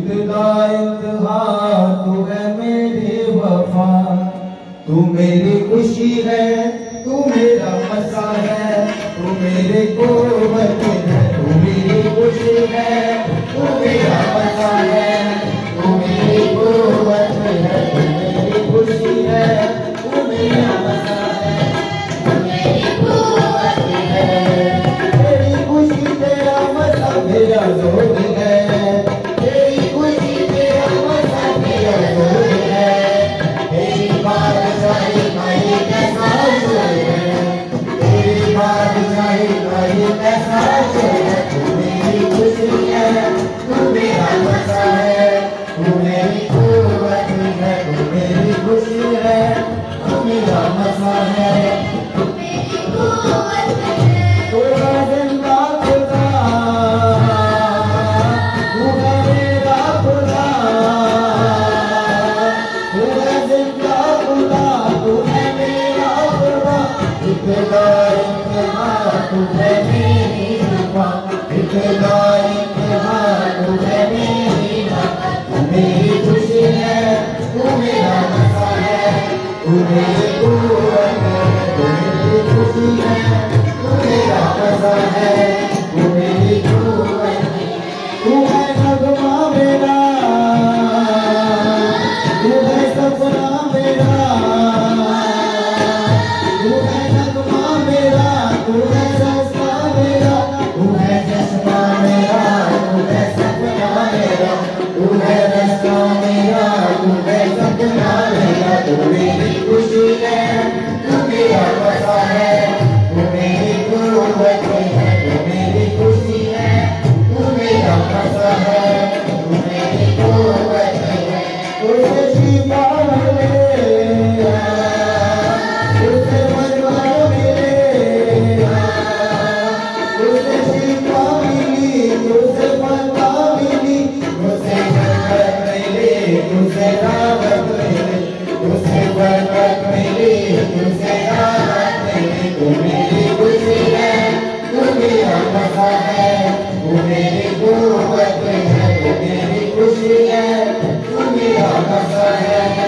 इब्तिदा इंतहा तू है मेरी वफा, तू मेरी खुशी है, तू मेरा मसा है, तू मेरे कुर्बत है, तू मेरी खुशी है, तू मेरा मसा है, तू मेरी कुर्बत है, तू मेरी खुशी है, तू मेरा मसा है, तू मेरी कुर्बत है। तेरी खुशी तेरा मसा मेरा जोर है, तेरी खुशी तेरा मसा मेरा जोर है, तेरी बादशाही का ये कैसा जोर है, तेरी बादशाही का ये कैसा जोर है। तू मेरी खुशी है, तू मेरा मसा है, तू मेरी कुर्बत है, तू मेरी खुशी है, तू मेरा मसा है, तू मेरी कुर्बत है। तोरा जिंदा खुदा, तू है मेरा खुदा, तू है जिंदा खुदा, तू है मेरा खुदा। इब्तिदा इंतहा तू है मेरी वफा, इब्तिदा इंतहा तू है मेरी वफा, तू मेरी खुशी है, तू मेरा मसा है, तू मेरी कुर्बत है, तू मेरी खुशी है, तू मेरा मसा है, तू मेरी कुर्बत है। तू है नगमा मेरा, तू है सपना मेरा, तू है नगमा मेरा, तू है सस्ता मेरा, तू है चश्मा मेरा, तू है सपना मेरा, तू है रास्ता मेरा, तू है सपना मेरा। तू मेरी खुशी है, तू मेरा मसा है, तू मेरी कुर्बत है, तू मेरी खुशी है, तू मेरा मसा है, तू मेरी कुर्बत है। तुझसे शिफा मिले, तुझसे मजबा मिले, तुझसे शिफा मिली, तुझसे मजबा मिली, तुझसे जन्नत मिली, तुझसे राहत मिली, तुझसे बरकत मिली, तुझसे राहत मिली। तू मेरी खुशी है, तू मेरा मसा है, तू मेरी कुर्बत है, तू मेरी खुशी है, तू मेरा मसा है।